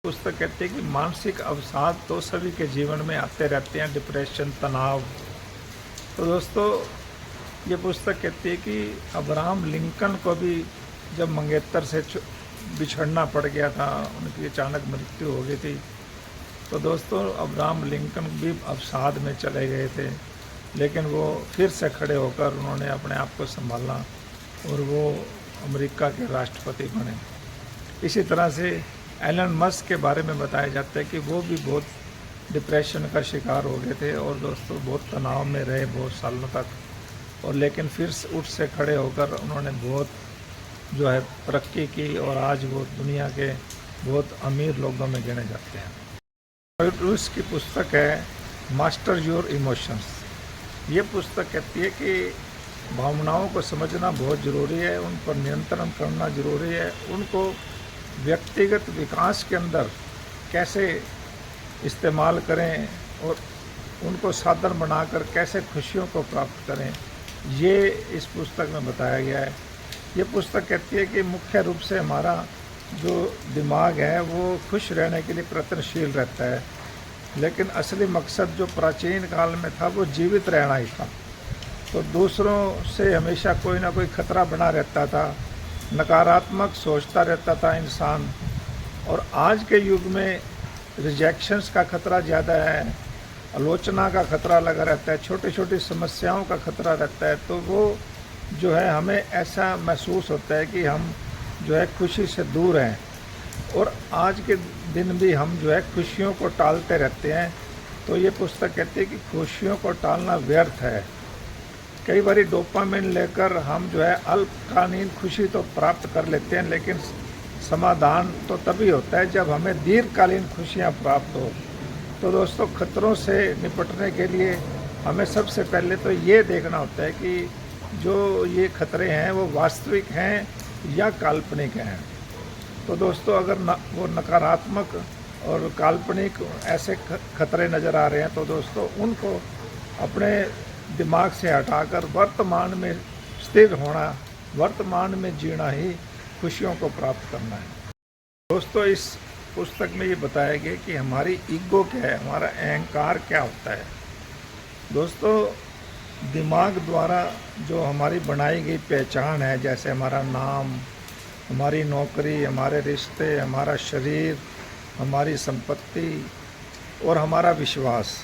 पुस्तक कहते हैं कि मानसिक अवसाद तो सभी के जीवन में आते रहते हैं, डिप्रेशन, तनाव। तो दोस्तों, ये पुस्तक कहती है कि अब्राहम लिंकन को भी जब मंगेतर से बिछड़ना पड़ गया था, उनकी अचानक मृत्यु हो गई थी, तो दोस्तों अब्राहम लिंकन भी अवसाद में चले गए थे, लेकिन वो फिर से खड़े होकर उन्होंने अपने आप को संभाला और वो अमेरिका के राष्ट्रपति बने। इसी तरह से एलन मस्क के बारे में बताया जाता है कि वो भी बहुत डिप्रेशन का शिकार हो गए थे और दोस्तों बहुत तनाव में रहे बहुत सालों तक, और लेकिन फिर उठ से खड़े होकर उन्होंने बहुत तरक्की की और आज वो दुनिया के बहुत अमीर लोगों में गिने जाते हैं। उसकी पुस्तक है मास्टर योर इमोशंस। ये पुस्तक कहती है कि भावनाओं को समझना बहुत ज़रूरी है, उन पर नियंत्रण करना ज़रूरी है, उनको व्यक्तिगत विकास के अंदर कैसे इस्तेमाल करें और उनको साधन बनाकर कैसे खुशियों को प्राप्त करें, ये इस पुस्तक में बताया गया है। ये पुस्तक कहती है कि मुख्य रूप से हमारा जो दिमाग है वो खुश रहने के लिए प्रयत्नशील रहता है, लेकिन असली मकसद जो प्राचीन काल में था वो जीवित रहना ही था। तो दूसरों से हमेशा कोई ना कोई खतरा बना रहता था, नकारात्मक सोचता रहता था इंसान, और आज के युग में रिजेक्शंस का खतरा ज़्यादा है, आलोचना का खतरा लगा रहता है, छोटी छोटी समस्याओं का खतरा रहता है। तो वो हमें ऐसा महसूस होता है कि हम खुशी से दूर हैं, और आज के दिन भी हम खुशियों को टालते रहते हैं। तो ये पुस्तक कहती है कि खुशियों को टालना व्यर्थ है। कई बार डोपामिन लेकर हम अल्पकालीन खुशी तो प्राप्त कर लेते हैं, लेकिन समाधान तो तभी होता है जब हमें दीर्घकालीन खुशियां प्राप्त हो। तो दोस्तों, खतरों से निपटने के लिए हमें सबसे पहले तो ये देखना होता है कि जो ये खतरे हैं वो वास्तविक हैं या काल्पनिक हैं। तो दोस्तों, अगर वो नकारात्मक और काल्पनिक ऐसे खतरे नज़र आ रहे हैं तो दोस्तों उनको अपने दिमाग से हटाकर वर्तमान में स्थिर होना, वर्तमान में जीना ही खुशियों को प्राप्त करना है। दोस्तों, इस पुस्तक में ये बताया गया कि हमारी ईगो क्या है, हमारा अहंकार क्या होता है। दोस्तों, दिमाग द्वारा जो हमारी बनाई गई पहचान है, जैसे हमारा नाम, हमारी नौकरी, हमारे रिश्ते, हमारा शरीर, हमारी संपत्ति और हमारा विश्वास,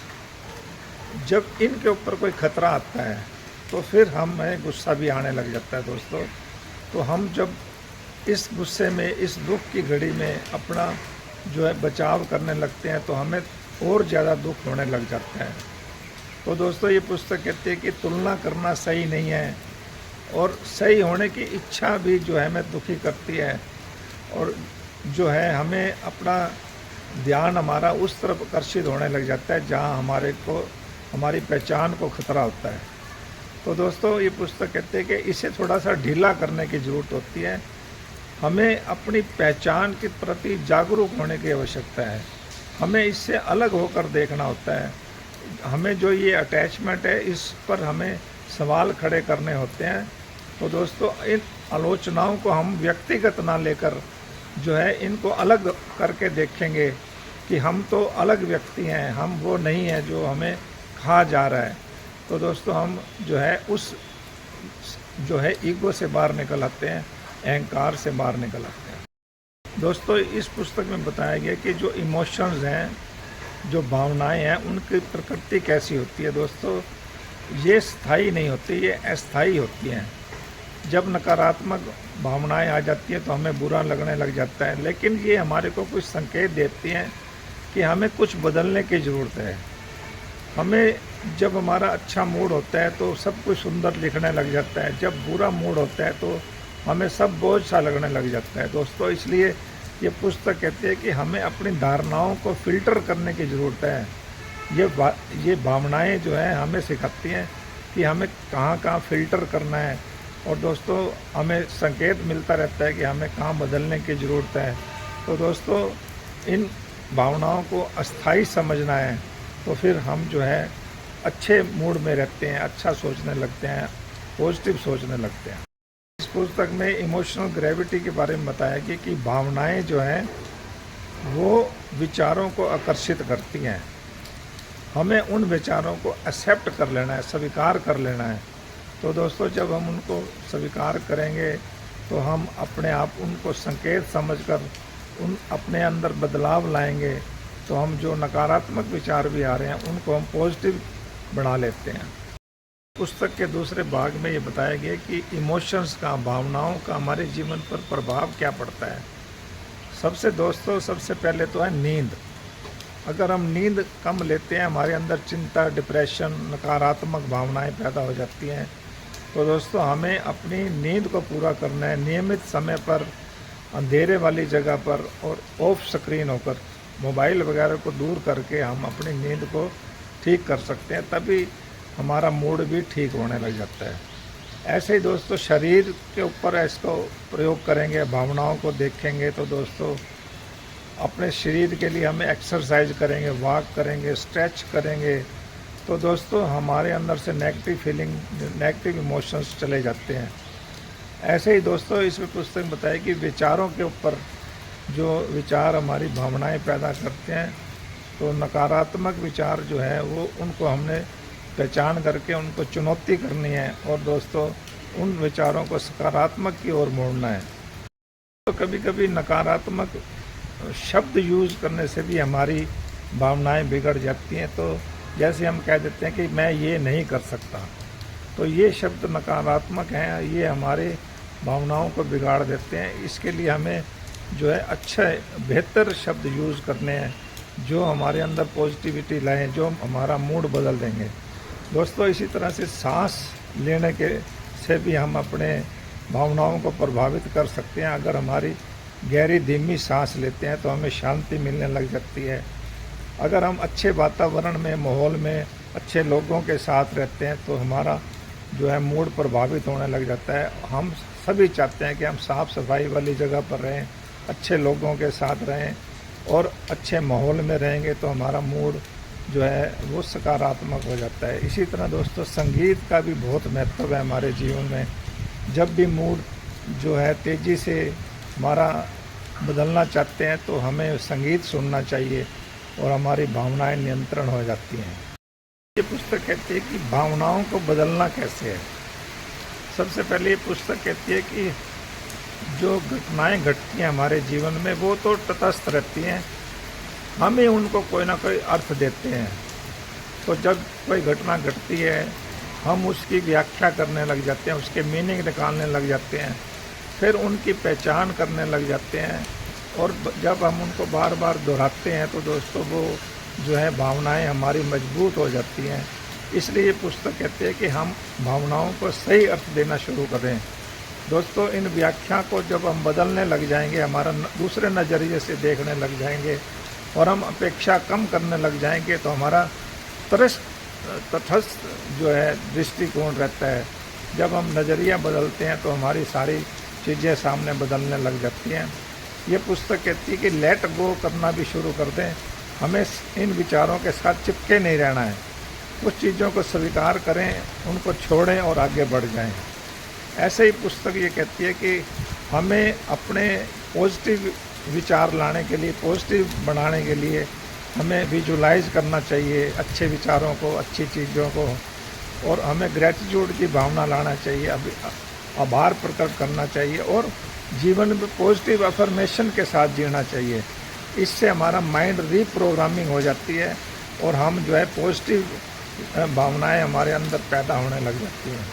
जब इनके ऊपर कोई खतरा आता है तो फिर हमें गुस्सा भी आने लग जाता है। दोस्तों, तो हम जब इस गुस्से में, इस दुख की घड़ी में अपना बचाव करने लगते हैं तो हमें और ज़्यादा दुख होने लग जाता है। तो दोस्तों, ये पुस्तक कहती है कि तुलना करना सही नहीं है, और सही होने की इच्छा भी हमें दुखी करती है, और हमें अपना ध्यान हमारा उस तरफ आकर्षित होने लग जाता है जहाँ हमारी पहचान को खतरा होता है। तो दोस्तों, ये पुस्तक कहते हैं कि इसे थोड़ा सा ढीला करने की ज़रूरत होती है। हमें अपनी पहचान के प्रति जागरूक होने की आवश्यकता है, हमें इससे अलग होकर देखना होता है। हमें ये अटैचमेंट है, इस पर हमें सवाल खड़े करने होते हैं। तो दोस्तों, इन आलोचनाओं को हम व्यक्तिगत ना लेकर इनको अलग करके देखेंगे कि हम तो अलग व्यक्ति हैं, हम वो नहीं हैं जो हमें कहा जा रहा है। तो दोस्तों, हम उस ईगो से बाहर निकल आते हैं, अहंकार से बाहर निकल आते हैं। दोस्तों, इस पुस्तक में बताया गया कि जो इमोशंस हैं, जो भावनाएं हैं, उनकी प्रकृति कैसी होती है। दोस्तों, ये स्थायी नहीं होती, ये अस्थायी होती हैं। जब नकारात्मक भावनाएं आ जाती हैं तो हमें बुरा लगने लग जाता है, लेकिन ये हमारे को कुछ संकेत देती हैं कि हमें कुछ बदलने की ज़रूरत है। हमें जब हमारा अच्छा मूड होता है तो सब कुछ सुंदर दिखने लग जाता है, जब बुरा मूड होता है तो हमें सब बोझ सा लगने लग जाता है। दोस्तों, इसलिए ये पुस्तक कहती है कि हमें अपनी धारणाओं को फ़िल्टर करने की ज़रूरत है। ये भावनाएं हैं हमें सिखाती हैं कि हमें कहाँ कहाँ फ़िल्टर करना है, और दोस्तों हमें संकेत मिलता रहता है कि हमें कहाँ बदलने की ज़रूरत है। तो दोस्तों, इन भावनाओं को अस्थाई समझना है, तो फिर हम अच्छे मूड में रहते हैं, अच्छा सोचने लगते हैं, पॉजिटिव सोचने लगते हैं। इस पुस्तक में इमोशनल ग्रेविटी के बारे में बताया गया कि भावनाएं हैं वो विचारों को आकर्षित करती हैं। हमें उन विचारों को एक्सेप्ट कर लेना है, स्वीकार कर लेना है। तो दोस्तों, जब हम उनको स्वीकार करेंगे तो हम अपने आप उनको संकेत समझकर उन अपने अंदर बदलाव लाएंगे। तो हम जो नकारात्मक विचार भी आ रहे हैं उनको हम पॉजिटिव बना लेते हैं। पुस्तक के दूसरे भाग में ये बताया गया कि इमोशंस का, भावनाओं का हमारे जीवन पर प्रभाव क्या पड़ता है। सबसे पहले तो है नींद। अगर हम नींद कम लेते हैं, हमारे अंदर चिंता, डिप्रेशन, नकारात्मक भावनाएं पैदा हो जाती हैं। तो दोस्तों, हमें अपनी नींद को पूरा करना है। नियमित समय पर, अंधेरे वाली जगह पर और ऑफ स्क्रीन होकर, मोबाइल वगैरह को दूर करके हम अपनी नींद को ठीक कर सकते हैं। तभी हमारा मूड भी ठीक होने लग जाता है। ऐसे ही दोस्तों, शरीर के ऊपर इसको प्रयोग करेंगे, भावनाओं को देखेंगे। तो दोस्तों, अपने शरीर के लिए हमें एक्सरसाइज करेंगे, वॉक करेंगे, स्ट्रेच करेंगे। तो दोस्तों, हमारे अंदर से नेगेटिव फीलिंग, नेगेटिव इमोशंस चले जाते हैं। ऐसे ही दोस्तों, इसमें पुस्तक में बताया कि विचारों के ऊपर, जो विचार हमारी भावनाएं पैदा करते हैं, तो नकारात्मक विचार जो है वो उनको हमने पहचान करके उनको चुनौती करनी है और दोस्तों उन विचारों को सकारात्मक की ओर मोड़ना है। तो कभी कभी नकारात्मक शब्द यूज़ करने से भी हमारी भावनाएं बिगड़ जाती हैं। तो जैसे हम कह देते हैं कि मैं ये नहीं कर सकता, तो ये शब्द नकारात्मक हैं, ये हमारे भावनाओं को बिगाड़ देते हैं। इसके लिए हमें जो है अच्छे, बेहतर शब्द यूज़ करने हैं जो हमारे अंदर पॉजिटिविटी लाएं, जो हमारा मूड बदल देंगे। दोस्तों, इसी तरह से सांस लेने के से भी हम अपने भावनाओं को प्रभावित कर सकते हैं। अगर हमारी गहरी धीमी सांस लेते हैं तो हमें शांति मिलने लग जाती है। अगर हम अच्छे वातावरण में, माहौल में, अच्छे लोगों के साथ रहते हैं तो हमारा जो है मूड प्रभावित होने लग जाता है। हम सभी चाहते हैं कि हम साफ़ सफाई वाली जगह पर रहें, अच्छे लोगों के साथ रहें और अच्छे माहौल में रहेंगे तो हमारा मूड जो है वो सकारात्मक हो जाता है। इसी तरह दोस्तों, संगीत का भी बहुत महत्व है हमारे जीवन में। जब भी मूड जो है तेज़ी से हमारा बदलना चाहते हैं तो हमें संगीत सुनना चाहिए और हमारी भावनाएं नियंत्रण हो जाती हैं। ये पुस्तक कहती है कि भावनाओं को बदलना कैसे है। सबसे पहले ये पुस्तक कहती है कि जो घटनाएं घटती हैं हमारे जीवन में वो तो तटस्थ रहती हैं, हम ही उनको कोई ना कोई अर्थ देते हैं। तो जब कोई घटना घटती है हम उसकी व्याख्या करने लग जाते हैं, उसके मीनिंग निकालने लग जाते हैं, फिर उनकी पहचान करने लग जाते हैं। और जब हम उनको बार बार दोहराते हैं तो दोस्तों वो जो है भावनाएं हमारी मजबूत हो जाती हैं। इसलिए ये पुस्तक कहते हैं कि हम भावनाओं को सही अर्थ देना शुरू करें। दोस्तों, इन व्याख्या को जब हम बदलने लग जाएंगे, हमारा दूसरे नज़रिए से देखने लग जाएंगे और हम अपेक्षा कम करने लग जाएंगे तो हमारा तटस्थ जो है दृष्टिकोण रहता है। जब हम नज़रिया बदलते हैं तो हमारी सारी चीज़ें सामने बदलने लग जाती हैं। ये पुस्तक कहती है कि लेट गो करना भी शुरू कर दें। हमें इन विचारों के साथ चिपके नहीं रहना है, कुछ चीज़ों को स्वीकार करें, उनको छोड़ें और आगे बढ़ जाएं। ऐसे ही पुस्तक ये कहती है कि हमें अपने पॉजिटिव विचार लाने के लिए, पॉजिटिव बनाने के लिए हमें विजुलाइज करना चाहिए अच्छे विचारों को, अच्छी चीज़ों को, और हमें ग्रेटिट्यूड की भावना लाना चाहिए, आभार प्रकट करना चाहिए और जीवन में पॉजिटिव अफर्मेशन के साथ जीना चाहिए। इससे हमारा माइंड रीप्रोग्रामिंग हो जाती है और हम जो है पॉजिटिव भावनाएं हमारे अंदर पैदा होने लग जाती हैं।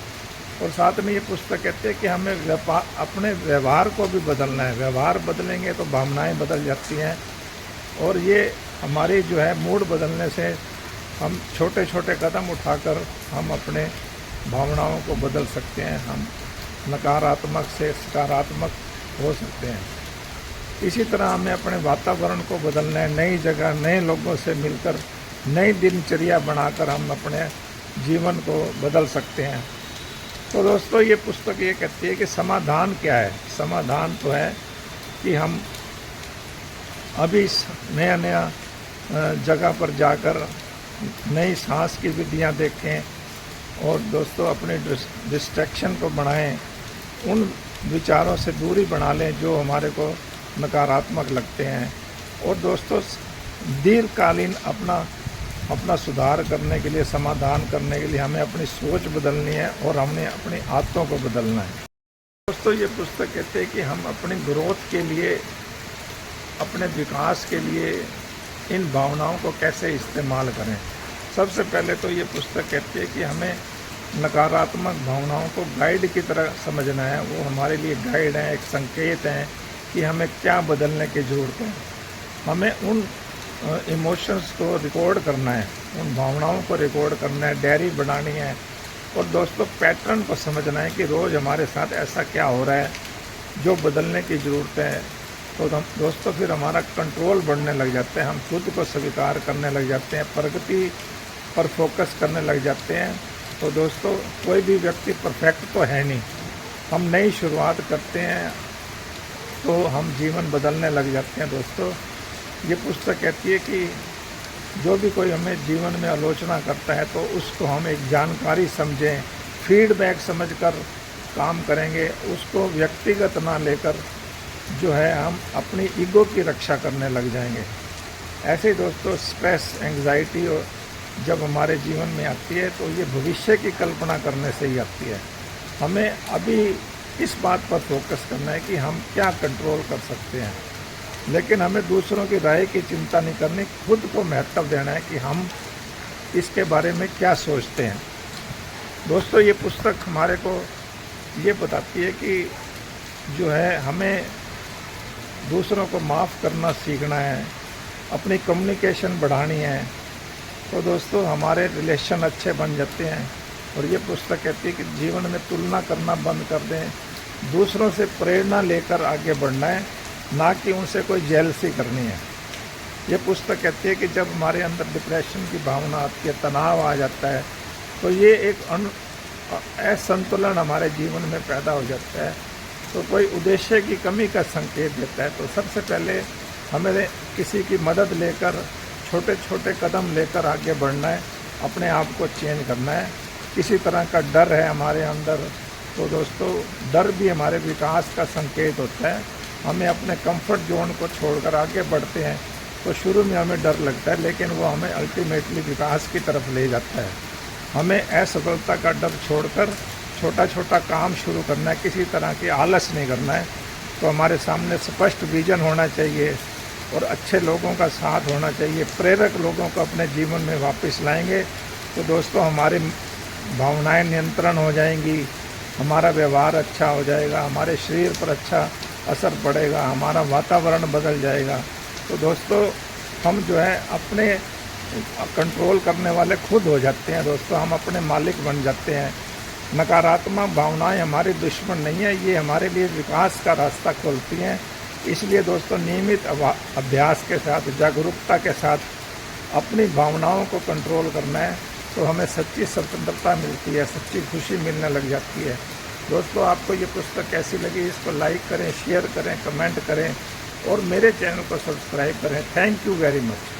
और साथ में ये पुस्तक कहते हैं कि हमें अपने व्यवहार को भी बदलना है। व्यवहार बदलेंगे तो भावनाएं बदल जाती हैं और ये हमारी जो है मूड बदलने से हम छोटे छोटे कदम उठाकर हम अपने भावनाओं को बदल सकते हैं। हम नकारात्मक से सकारात्मक हो सकते हैं। इसी तरह हमें अपने वातावरण को बदलना है। नई जगह, नए लोगों से मिलकर नई दिनचर्या बनाकर हम अपने जीवन को बदल सकते हैं। तो दोस्तों, ये पुस्तक ये कहती है कि समाधान क्या है। समाधान तो है कि हम अभी नया जगह पर जाकर नई सांस की विधियां देखें और दोस्तों अपने डिस्ट्रैक्शन को बढ़ाएं, उन विचारों से दूरी बना लें जो हमारे को नकारात्मक लगते हैं। और दोस्तों दीर्घकालीन अपना सुधार करने के लिए, समाधान करने के लिए हमें अपनी सोच बदलनी है और हमने अपनी आदतों को बदलना है। दोस्तों ये पुस्तक कहते हैं कि हम अपनी ग्रोथ के लिए, अपने विकास के लिए इन भावनाओं को कैसे इस्तेमाल करें। सबसे पहले तो ये पुस्तक कहती है कि हमें नकारात्मक भावनाओं को गाइड की तरह समझना है। वो हमारे लिए गाइड है, एक संकेत है कि हमें क्या बदलने की ज़रूरत है। हमें उन इमोशंस को रिकॉर्ड करना है, उन भावनाओं को रिकॉर्ड करना है, डायरी बनानी है और दोस्तों पैटर्न को समझना है कि रोज़ हमारे साथ ऐसा क्या हो रहा है जो बदलने की ज़रूरत है। तो हम दोस्तों फिर हमारा कंट्रोल बढ़ने लग जाता है, हम खुद को स्वीकार करने लग जाते हैं, प्रगति पर फोकस करने लग जाते हैं। तो दोस्तों कोई भी व्यक्ति परफेक्ट तो है नहीं, हम नई शुरुआत करते हैं तो हम जीवन बदलने लग जाते हैं। दोस्तों ये पुस्तक कहती है कि जो भी कोई हमें जीवन में आलोचना करता है तो उसको हम एक जानकारी समझें, फीडबैक समझकर काम करेंगे, उसको व्यक्तिगत ना लेकर जो है हम अपनी ईगो की रक्षा करने लग जाएंगे। ऐसे ही दोस्तों स्ट्रेस, एंग्जाइटी जब हमारे जीवन में आती है तो ये भविष्य की कल्पना करने से ही आती है। हमें अभी इस बात पर फोकस करना है कि हम क्या कंट्रोल कर सकते हैं, लेकिन हमें दूसरों की राय की चिंता नहीं करनी, खुद को महत्व देना है कि हम इसके बारे में क्या सोचते हैं। दोस्तों ये पुस्तक हमारे को ये बताती है कि जो है हमें दूसरों को माफ़ करना सीखना है, अपनी कम्युनिकेशन बढ़ानी है, तो दोस्तों हमारे रिलेशन अच्छे बन जाते हैं। और ये पुस्तक कहती है कि जीवन में तुलना करना बंद कर दें, दूसरों से प्रेरणा लेकर आगे बढ़ना है, ना कि उनसे कोई जेलसी करनी है। ये पुस्तक कहती है कि जब हमारे अंदर डिप्रेशन की भावना आती है, तनाव आ जाता है, तो ये एक असंतुलन हमारे जीवन में पैदा हो जाता है, तो कोई उद्देश्य की कमी का संकेत देता है। तो सबसे पहले हमें किसी की मदद लेकर, छोटे छोटे कदम लेकर आगे बढ़ना है, अपने आप को चेंज करना है। किसी तरह का डर है हमारे अंदर, तो दोस्तों डर भी हमारे विकास का संकेत होता है। हमें अपने कंफर्ट जोन को छोड़कर आगे बढ़ते हैं तो शुरू में हमें डर लगता है, लेकिन वो हमें अल्टीमेटली विकास की तरफ ले जाता है। हमें असफलता का डर छोड़कर छोटा छोटा काम शुरू करना है, किसी तरह की आलस नहीं करना है। तो हमारे सामने स्पष्ट विजन होना चाहिए और अच्छे लोगों का साथ होना चाहिए, प्रेरक लोगों को अपने जीवन में वापस लाएंगे तो दोस्तों हमारी भावनाएं नियंत्रण हो जाएंगी, हमारा व्यवहार अच्छा हो जाएगा, हमारे शरीर पर अच्छा असर पड़ेगा, हमारा वातावरण बदल जाएगा। तो दोस्तों हम जो है अपने कंट्रोल करने वाले खुद हो जाते हैं। दोस्तों हम अपने मालिक बन जाते हैं। नकारात्मक भावनाएं हमारे दुश्मन नहीं है, ये हमारे लिए विकास का रास्ता खोलती हैं। इसलिए दोस्तों नियमित अभ्यास के साथ, जागरूकता के साथ अपनी भावनाओं को कंट्रोल करना है तो हमें सच्ची स्वतंत्रता मिलती है, सच्ची खुशी मिलने लग जाती है। दोस्तों आपको ये पुस्तक कैसी लगी, इसको लाइक करें, शेयर करें, कमेंट करें और मेरे चैनल को सब्सक्राइब करें। Thank you very much.